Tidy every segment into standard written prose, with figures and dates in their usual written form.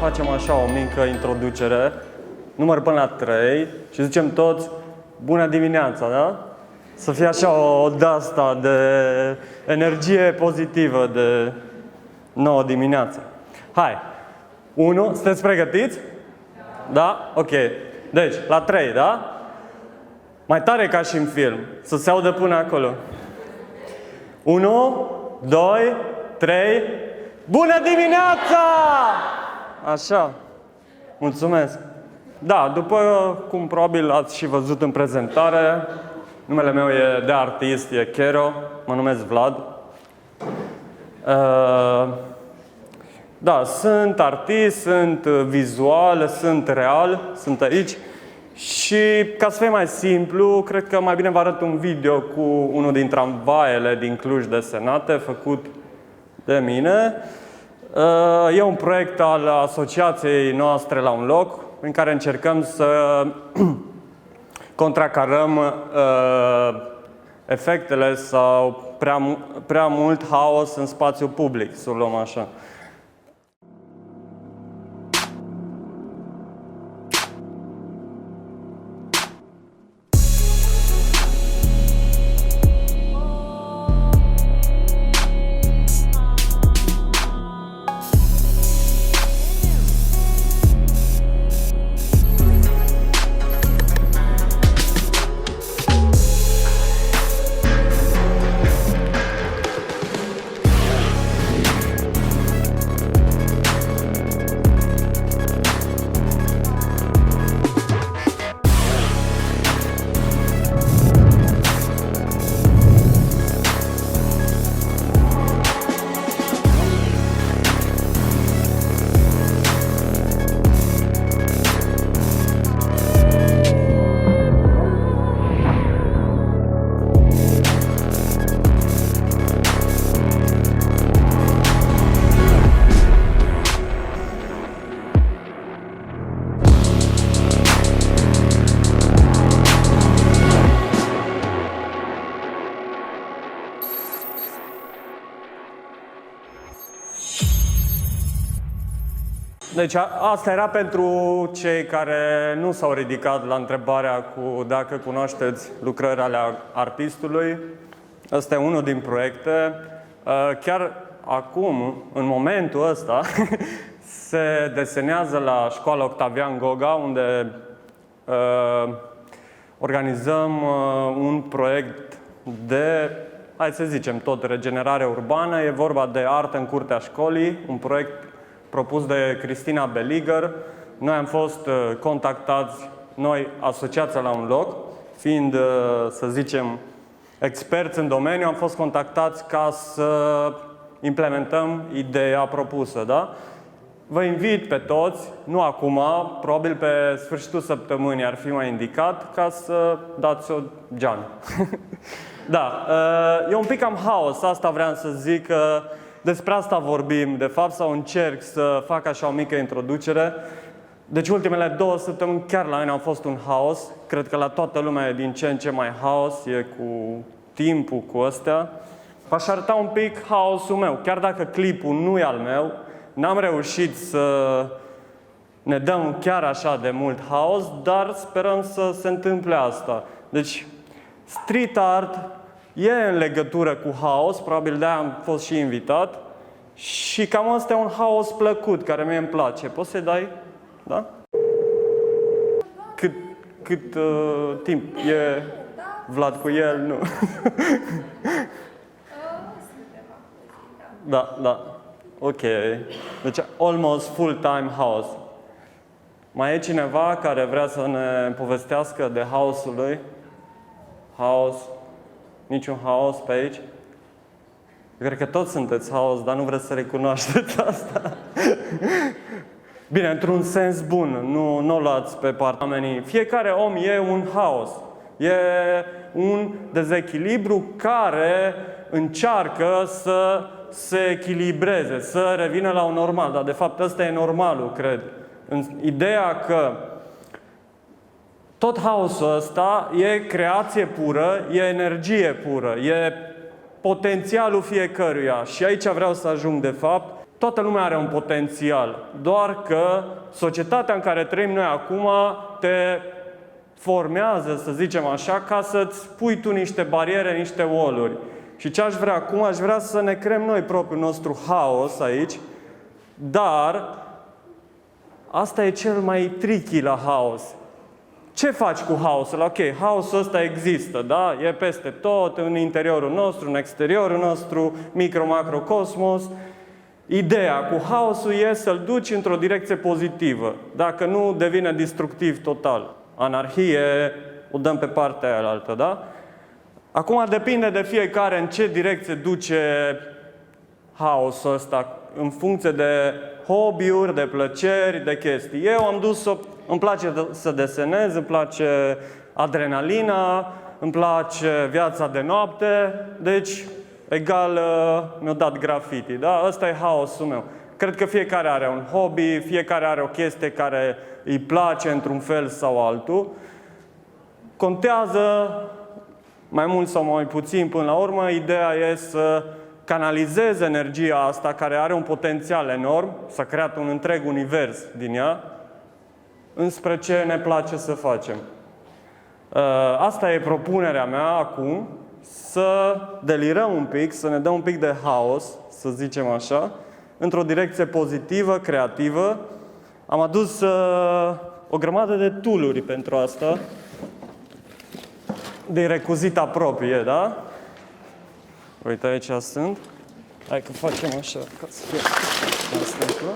facem așa o mică introducere, număr până la 3 și zicem toți bună dimineața, da? Să fie așa o de-asta de energie pozitivă de nouă dimineața. Hai! 1, sunteți pregătiți? Da? Ok. Deci, la 3, da? Mai tare ca și în film, să se audă până acolo. 1, 2, 3, bună dimineața! Așa. Mulțumesc. Da, după cum probabil ați și văzut în prezentare, numele meu e de artist, e Chero, mă numesc Vlad. Da, sunt artist, sunt vizual, sunt real, sunt aici. Și ca să fie mai simplu, cred că mai bine vă arăt un video cu unul din tramvaiele din Cluj desenate, făcut de mine. E un proiect al asociației noastre La Un Loc, în care încercăm să contracarăm efectele sau prea mult haos în spațiu public, să o luăm așa. Deci asta era pentru cei care nu s-au ridicat la întrebarea cu dacă cunoașteți lucrările ale artistului. Ăsta e unul din proiecte. Chiar acum, în momentul ăsta, se desenează la școala Octavian Goga, unde organizăm un proiect de, hai să zicem, tot regenerare urbană. E vorba de artă în curtea școlii, un proiect propus de Cristina Beliger. Noi am fost contactați, noi, asociația La Un Loc, fiind, să zicem, experți în domeniu, am fost contactați ca să implementăm ideea propusă, da? Vă invit pe toți, nu acum, probabil pe sfârșitul săptămânii ar fi mai indicat, ca să dați o geană. Da, e un pic cam haos, asta vreau să zic. Despre asta vorbim, de fapt, sau încerc să fac așa o mică introducere. Deci ultimele 2 săptămâni chiar la mine au fost un haos. Cred că la toată lumea e din ce în ce mai haos, e cu timpul, cu astea. V-aș arăta un pic haosul meu. Chiar dacă clipul nu e al meu, n-am reușit să ne dăm chiar așa de mult haos, dar sperăm să se întâmple asta. Deci, street art e în legătură cu haos, probabil de-aia am fost și invitat. Și cam asta e un haos plăcut, care mie îmi place. Poți să-i dai? Da? Cât timp e Vlad cu el? Nu. Da, da. Ok. Deci, almost full-time house. Mai e cineva care vrea să ne povestească de haosul lui? Haos. Niciun haos pe aici? Eu cred că toți sunteți haos, dar nu vreți să recunoașteți asta. Bine, într-un sens bun, nu o luați pe partea. Fiecare om e un haos. E un dezechilibru care încearcă să se echilibreze, să revină la un normal. Dar de fapt ăsta e normalul, cred. Ideea că tot haosul ăsta e creație pură, e energie pură, e potențialul fiecăruia. Și aici vreau să ajung, de fapt. toată lumea are un potențial, doar că societatea în care trăim noi acum te formează, să zicem așa, ca să-ți pui tu niște bariere, niște wall-uri. Și ce aș vrea acum? Aș vrea să ne creăm noi propriul nostru haos aici, dar asta e cel mai tricky la haos. Ce faci cu haosul? Ok, haosul ăsta există, da? E peste tot, în interiorul nostru, în exteriorul nostru, micro-macrocosmos. Ideea cu haosul e să-l duci într-o direcție pozitivă. Dacă nu, devine destructiv total. Anarhie, o dăm pe partea aia altă, da? Acum depinde de fiecare în ce direcție duce haosul ăsta, în funcție de hobby-uri, de plăceri, de chestii. Eu am dus-o, îmi place să desenez, îmi place adrenalina, îmi place viața de noapte, deci egal mi-a dat graffiti, da? Ăsta e haosul meu. Cred că fiecare are un hobby, fiecare are o chestie care îi place într-un fel sau altul. Contează mai mult sau mai puțin până la urmă, ideea e să canalizezi energia asta care are un potențial enorm, s-a creat un întreg univers din ea, înspre ce ne place să facem. Asta e propunerea mea acum, să delirăm un pic, să ne dăm un pic de haos, să zicem așa, într-o direcție pozitivă, creativă. Am adus o grămadă de tool-uri pentru asta, de recuzita proprie, da? Uite, aici sunt. Hai că facem așa, ca să fie mai simplu.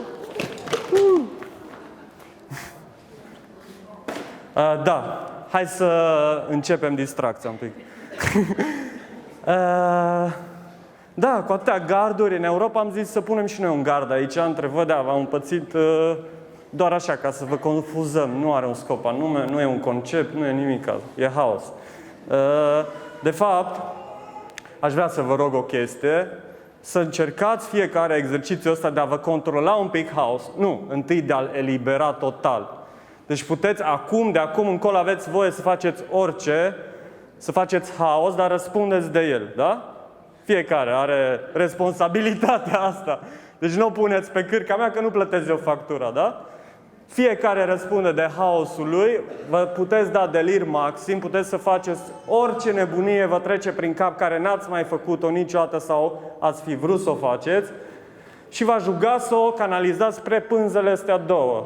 Da, hai să începem distracția un pic. Da, cu atâtea garduri în Europa am zis să punem și noi un gard aici, între vă, da, v-am împățit doar așa, ca să vă confuzăm. Nu are un scop anume, nu e un concept, nu e nimic, e haos. De fapt, aș vrea să vă rog o chestie, să încercați fiecare exercițiu ăsta de a vă controla un pic haos. Nu, întâi de a-l elibera total. Deci puteți acum, de acum încolo aveți voie să faceți orice, să faceți haos, dar răspundeți de el, da? Fiecare are responsabilitatea asta. Deci nu o puneți pe cârca mea că nu plătesc eu factura, da? Fiecare răspunde de haosul lui, vă puteți da delir maxim, puteți să faceți orice nebunie vă trece prin cap care n-ați mai făcut-o niciodată sau ați fi vrut să o faceți și v-aș ruga să o canalizați spre pânzele astea două.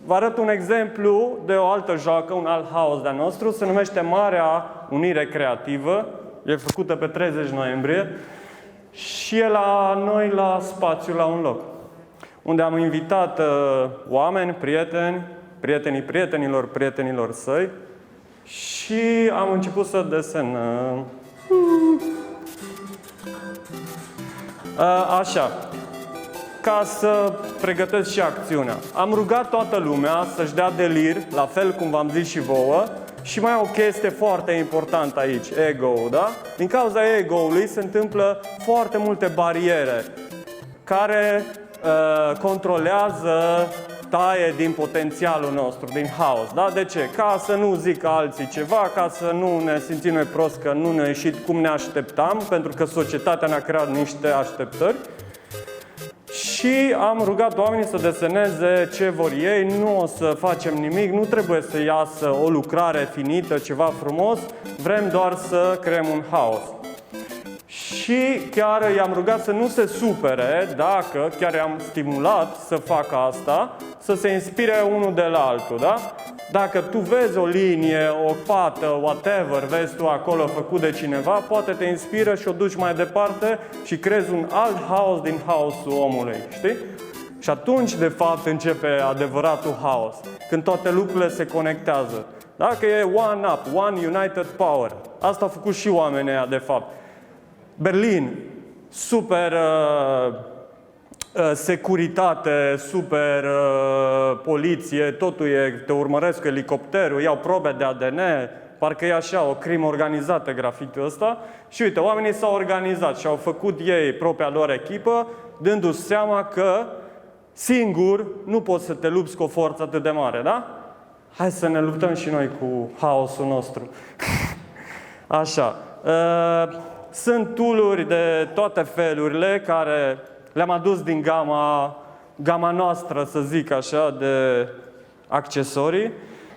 Vă arăt un exemplu de o altă joacă, un alt haos de-a nostru, se numește Marea Unire Creativă, e făcută pe 30 noiembrie și e la noi la spațiu, la un loc, unde am invitat oameni, prieteni, prietenii prietenilor săi și am început să desenăm. Așa, ca să pregătesc și acțiunea. Am rugat toată lumea să-și dea delir, la fel cum v-am zis și vouă, și mai o chestie foarte importantă aici, ego-ul, da? Din cauza ego-ului se întâmplă foarte multe bariere care controlează, taie din potențialul nostru, din haos. Da? De ce? Ca să nu zică alții ceva, ca să nu ne simțim noi prost că nu ne-a ieșit cum ne așteptam, pentru că societatea ne-a creat niște așteptări. Și am rugat oamenii să deseneze ce vor ei, nu o să facem nimic, nu trebuie să iasă o lucrare finită, ceva frumos, vrem doar să creăm un haos. Și chiar i-am rugat să nu se supere dacă, chiar i-am stimulat să facă asta, să se inspire unul de la altul, da? Dacă tu vezi o linie, o pată, whatever, vezi tu acolo făcut de cineva, poate te inspiră și o duci mai departe și creezi un alt haos din haosul omului, știi? Și atunci, de fapt, începe adevăratul haos, când toate lucrurile se conectează. Dacă e one up, one united power. Asta au făcut și oamenii ăia, de fapt. Berlin, super securitate, super poliție, totul e, te urmăresc cu elicopterul, iau probe de ADN, parcă e așa, o crimă organizată grafitiul ăsta. Și uite, oamenii s-au organizat și au făcut ei propria lor echipă, dându-și seama că singur nu poți să te lupți cu o forță atât de mare, da? Hai să ne luptăm și noi cu haosul nostru. Așa. Sunt tool-uri de toate felurile care le-am adus din gama noastră, să zic așa, de accesorii.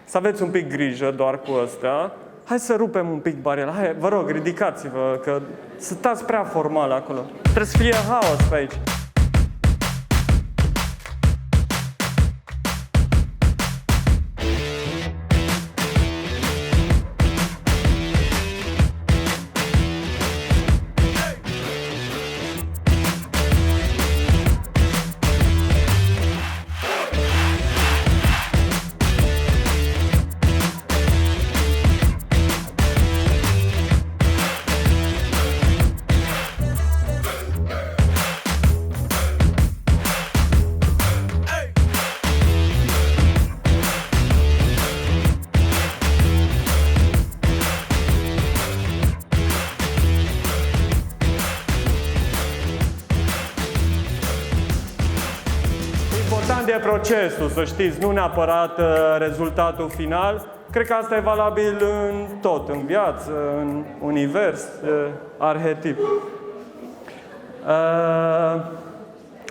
Să aveți un pic grijă doar cu astea. Hai să rupem un pic bariera. Hai, vă rog, ridicați-vă, că stați prea formal acolo. Trebuie să fie haos pe aici. Important e procesul, să știți, nu neapărat rezultatul final. Cred că asta e valabil în tot, în viață, în univers, arhetip.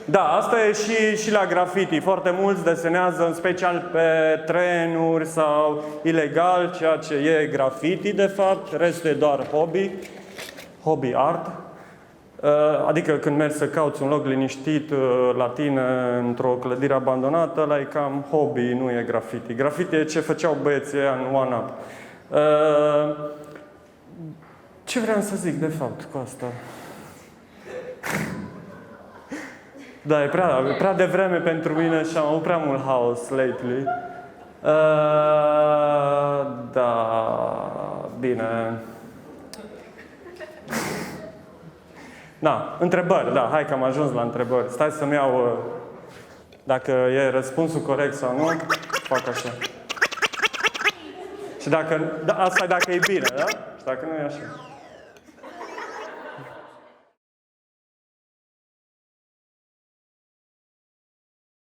Da, asta e și la graffiti. Foarte mulți desenează în special pe trenuri sau ilegal, ceea ce e graffiti de fapt, restul e doar hobby art. Adică când mergi să cauți un loc liniștit la tine într-o clădire abandonată, ăla e cam hobby, nu e graffiti. Graffiti e ce făceau băieții ăia în One Up. Ce vreau să zic de fapt cu asta? Da, e prea devreme pentru mine și am avut prea mult haos lately. Da, bine. Da, întrebări, da, hai că am ajuns la întrebări. Stai să-mi iau dacă e răspunsul corect sau nu, fac așa. Și dacă, asta e dacă e bine, da? Și dacă nu e așa.